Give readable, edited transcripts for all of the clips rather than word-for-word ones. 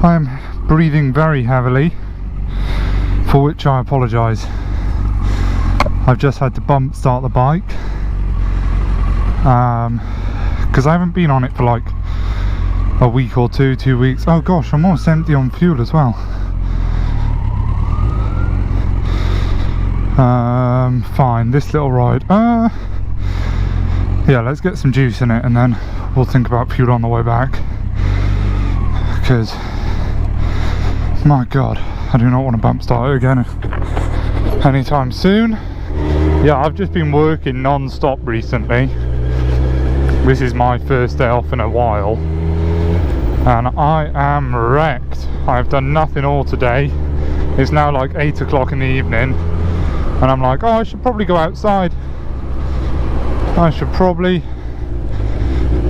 I'm breathing very heavily, for which I apologise. I've just had to bump start the bike because I haven't been on it for like a week or 2 weeks. Oh gosh, I'm almost empty on fuel as well. Fine, this little ride. Yeah, let's get some juice in it and then we'll think about fuel on the way back. Because, my god, I do not want to bump start it again anytime soon. Yeah, I've just been working non-stop recently. This is my first day off in a while. And I am wrecked. I've done nothing all today. It's now like 8 o'clock in the evening. And I'm like, oh, I should probably go outside. I should probably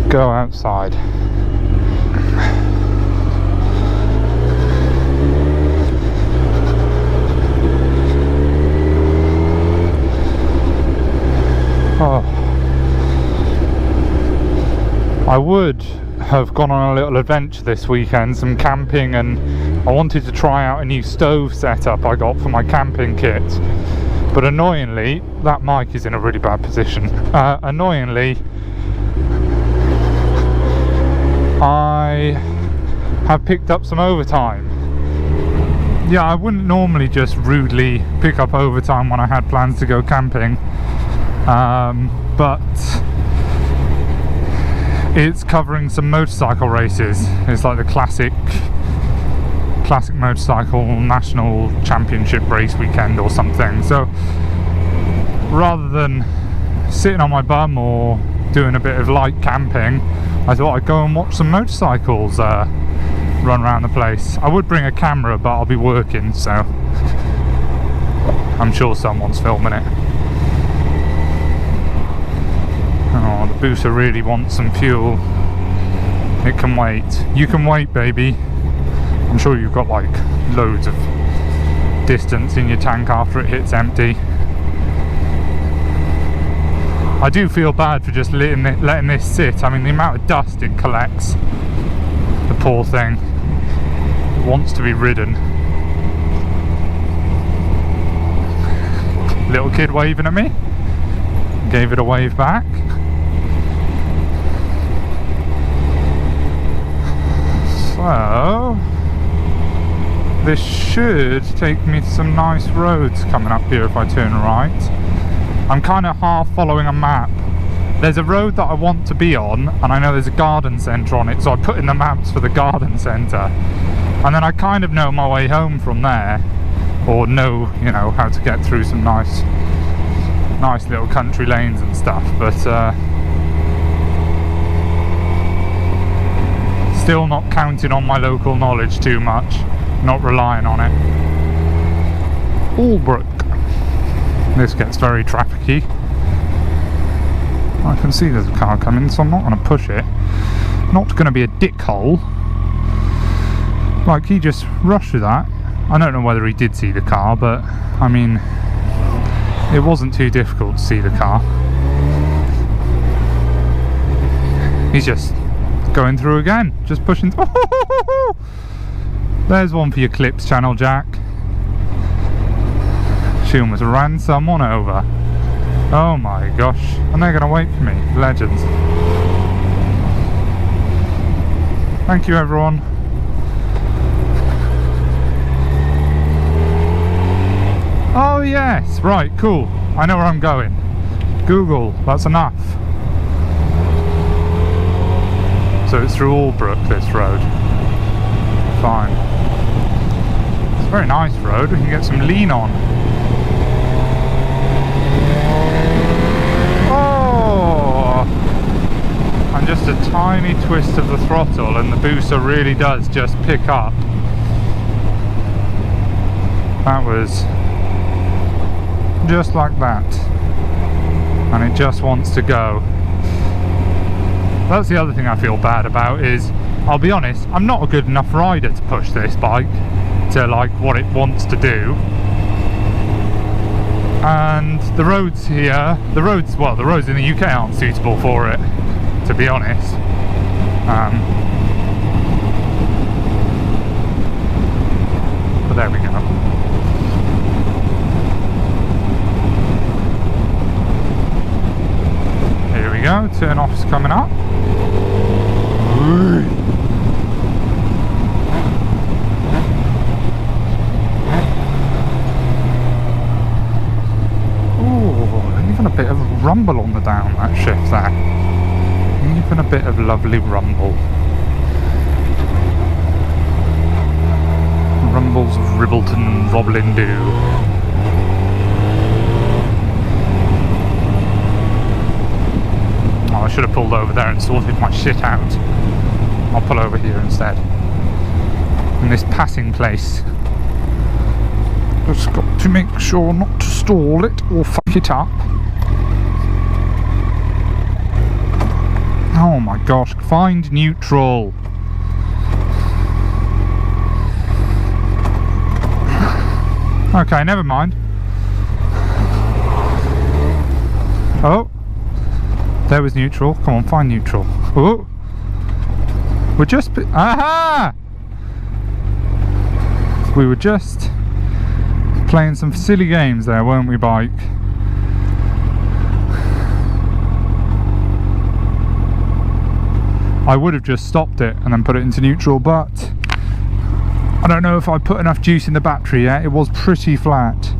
go outside. Oh. I would have gone on a little adventure this weekend, some camping, and I wanted to try out a new stove setup I got for my camping kit. But annoyingly, that mic is in a really bad position. Annoyingly, I have picked up some overtime. Yeah, I wouldn't normally just rudely pick up overtime when I had plans to go camping. But it's covering some motorcycle races. It's like the classic motorcycle national championship race weekend or something. So rather than sitting on my bum or doing a bit of light camping, I thought I'd go and watch some motorcycles run around the place. I would bring a camera, but I'll be working, so I'm sure someone's filming it. Oh, the Busa really wants some fuel. It can wait. You can wait, baby. I'm sure you've got like loads of distance in your tank after it hits empty. I do feel bad for just letting this sit. I mean, the amount of dust it collects. The poor thing. It wants to be ridden. Little kid waving at me. Gave it a wave back. So this should take me to some nice roads coming up here if I turn right. I'm kind of half following a map. There's a road that I want to be on, and I know there's a garden centre on it, so I put in the maps for the garden centre. And then I kind of know my way home from there, or know, you know, how to get through some nice little country lanes and stuff, but still not counting on my local knowledge too much, not relying on it. Albrook. This gets very trafficy. I can see there's a car coming, so I'm not going to push it. Not going to be a dickhole. Like, he just rushed through that. I don't know whether he did see the car, but I mean, it wasn't too difficult to see the car. He's just going through again, just pushing. There's one for your clips channel, Jack. She almost ran someone over. Oh my gosh. And they're gonna wait for me. Legends. Thank you, everyone. Oh yes, right, cool. I know where I'm going. Google, that's enough. So it's through Albrook, this road. Fine. It's a very nice road, we can get some lean on. Oh! And just a tiny twist of the throttle and the Busa really does just pick up. That was just like that. And it just wants to go. That's the other thing I feel bad about is, I'll be honest, I'm not a good enough rider to push this bike to like what it wants to do. And the roads here, the roads in the UK aren't suitable for it, to be honest. turn off's coming up. Oh, even a bit of rumble on the down, that shift there. Even a bit of lovely rumble. Rumbles of Ribbleton and Roblin do. Oh, I should have pulled over there and sorted my shit out. I'll pull over here instead. In this passing place. Just got to make sure not to stall it or fuck it up. Oh my gosh, find neutral. Okay, never mind. Oh, there was neutral. Come on, find neutral. Oh, we're just... Aha! We were just playing some silly games there, weren't we, bike? I would have just stopped it and then put it into neutral, but I don't know if I put enough juice in the battery yet. It was pretty flat.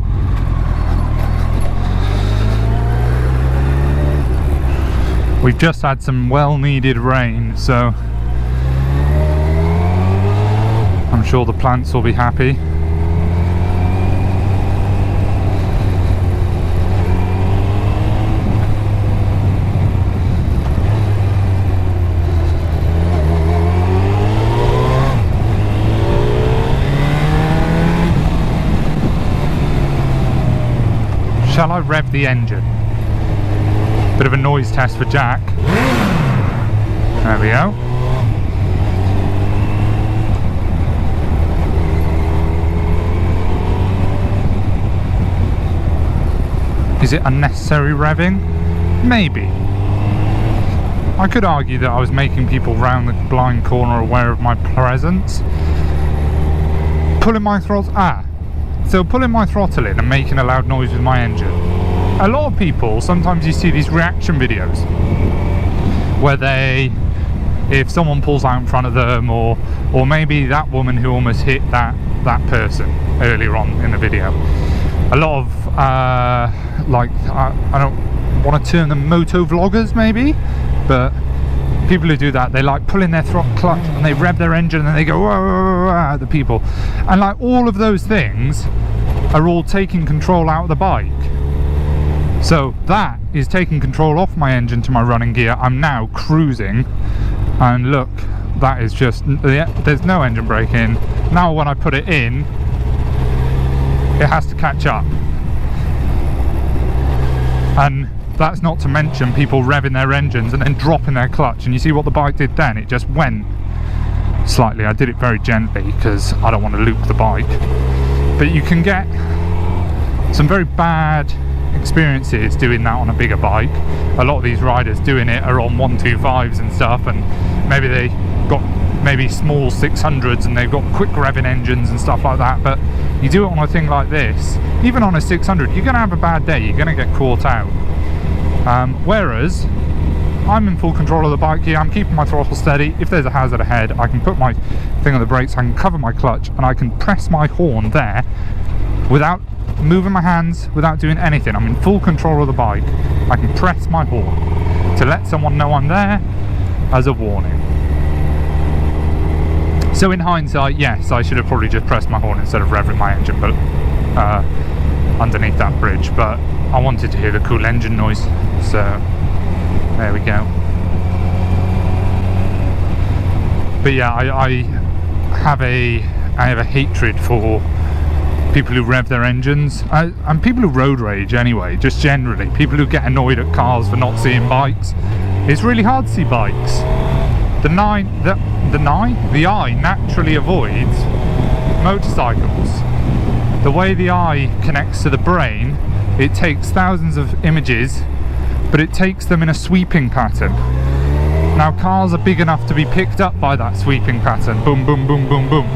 We've just had some well-needed rain, so I'm sure the plants will be happy. Shall I rev the engine? Bit of a noise test for Jack. There we go. Is it unnecessary revving? Maybe. I could argue that I was making people round the blind corner aware of my presence. Pulling my throttle... So pulling my throttle in and making a loud noise with my engine. A lot of people, sometimes you see these reaction videos where they, if someone pulls out in front of them, or maybe that woman who almost hit that person earlier on in the video. A lot of I don't want to term them moto vloggers maybe, but people who do that, they like pulling their throttle clutch and they rev their engine and they go whoa, whoa, whoa, at the people, and like all of those things are all taking control out of the bike. So that is taking control off my engine to my running gear. I'm now cruising, and look, that is just, there's no engine brake in. Now when I put it in, it has to catch up. And that's not to mention people revving their engines and then dropping their clutch, and you see what the bike did then? It just went slightly. I did it very gently because I don't want to loop the bike. But you can get some very bad experiences doing that on a bigger bike. A lot of these riders doing it are on 125s and stuff, and maybe they got small 600s and they've got quick revving engines and stuff like that. But you do it on a thing like this, even on a 600, you're going to have a bad day, you're going to get caught out. Whereas I'm in full control of the bike here. I'm keeping my throttle steady. If there's a hazard ahead, I can put my thing on the brakes, I can cover my clutch, and I can press my horn there without moving my hands, without doing anything. I'm in full control of the bike. I can press my horn to let someone know I'm there as a warning. So in hindsight, yes, I should have probably just pressed my horn instead of revving my engine, but underneath that bridge. But I wanted to hear the cool engine noise, so there we go. But yeah, I have a hatred for people who rev their engines, and people who road rage anyway, just generally. People who get annoyed at cars for not seeing bikes. It's really hard to see bikes. The eye naturally avoids motorcycles. The way the eye connects to the brain, it takes thousands of images, but it takes them in a sweeping pattern. Now cars are big enough to be picked up by that sweeping pattern. Boom, boom, boom, boom, boom.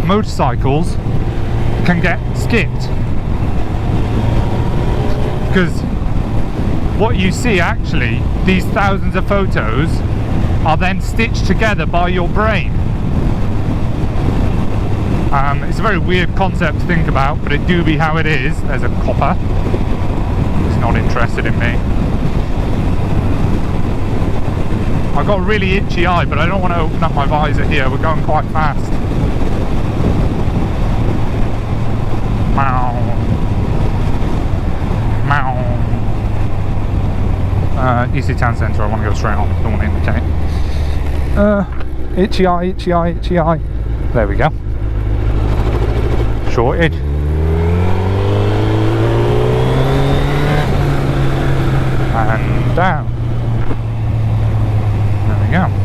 Motorcycles can get skipped. Because what you see actually, these thousands of photos are then stitched together by your brain. It's a very weird concept to think about, but it do be how it is. There's a copper. He's not interested in me. I've got a really itchy eye, but I don't want to open up my visor here. We're going quite fast. Meow. Meow. Easy Town Centre, I want to go straight on. Don't want to indicate. Itchy eye, itchy eye, itchy eye. There we go. Shortage. And down. There we go.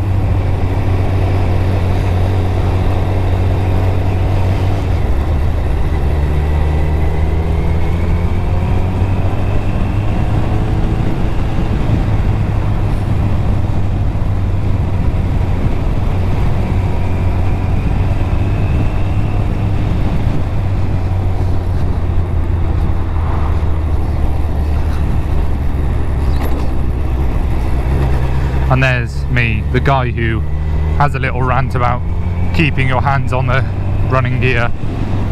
And there's me, the guy who has a little rant about keeping your hands on the running gear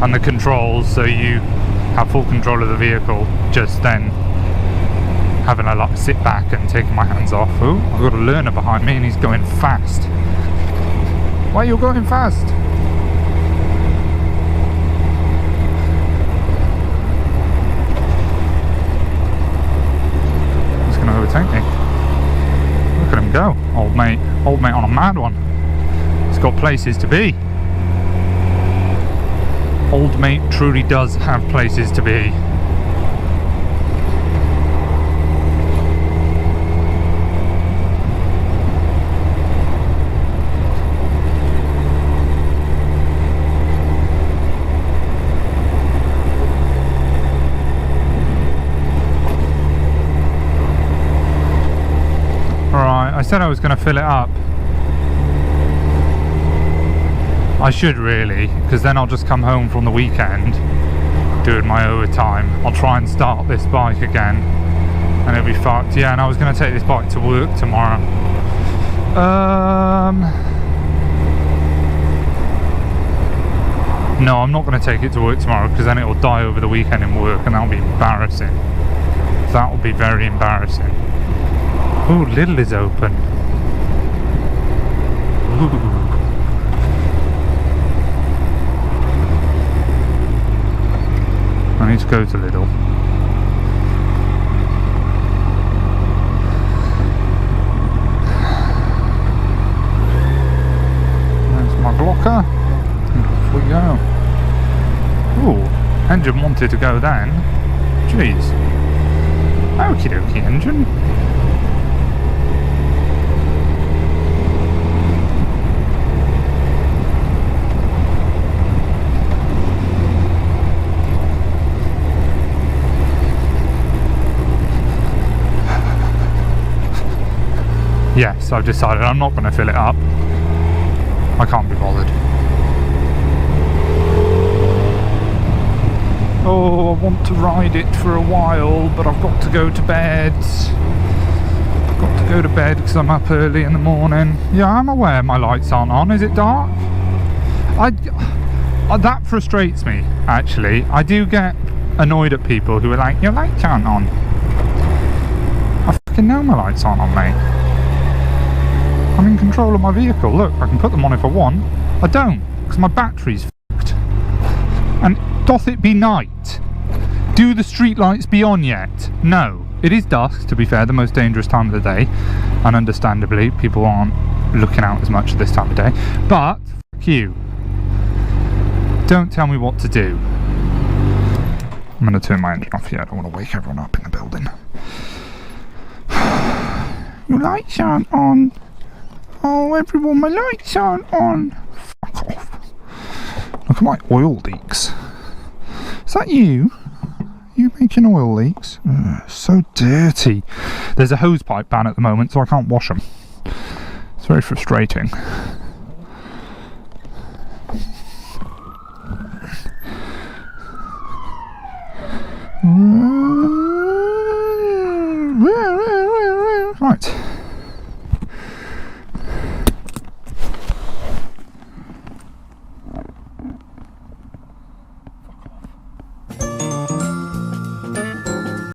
and the controls so you have full control of the vehicle, just then having a lot sit back and taking my hands off. Oh, I've got a learner behind me and he's going fast. Why are you going fast? He's going to overtake me. Look at him go, old mate on a mad one. He's got places to be. Old mate truly does have places to be. I said I was going to fill it up. I should really, because then I'll just come home from the weekend doing my overtime. I'll try and start this bike again and it'll be fucked. Yeah, and I was going to take this bike to work tomorrow. No, I'm not going to take it to work tomorrow because then it will die over the weekend in work and that'll be embarrassing. That will be very embarrassing. Oh, Lidl is open. Ooh. I need to go to Lidl. There's my blocker. Off we go. Ooh, engine wanted to go then. Jeez. Okie dokie, engine. Yes, I've decided I'm not going to fill it up. I can't be bothered. Oh, I want to ride it for a while, but I've got to go to bed. I've got to go to bed because I'm up early in the morning. Yeah, I'm aware my lights aren't on. Is it dark? That frustrates me, actually. I do get annoyed at people who are like, your lights aren't on. I fucking know my lights aren't on, mate. I'm in control of my vehicle. Look, I can put them on if I want. I don't, because my battery's fucked. And doth it be night? Do the street lights be on yet? No. It is dusk, to be fair, the most dangerous time of the day. And understandably, people aren't looking out as much at this time of day. But, fuck you. Don't tell me what to do. I'm going to turn my engine off here. I don't want to wake everyone up in the building. Your lights aren't on. Oh, everyone, my lights aren't on. Fuck off. Look at my oil leaks. Is that you? You making oil leaks? Ugh, so dirty. There's a hose pipe ban at the moment, so I can't wash them. It's very frustrating.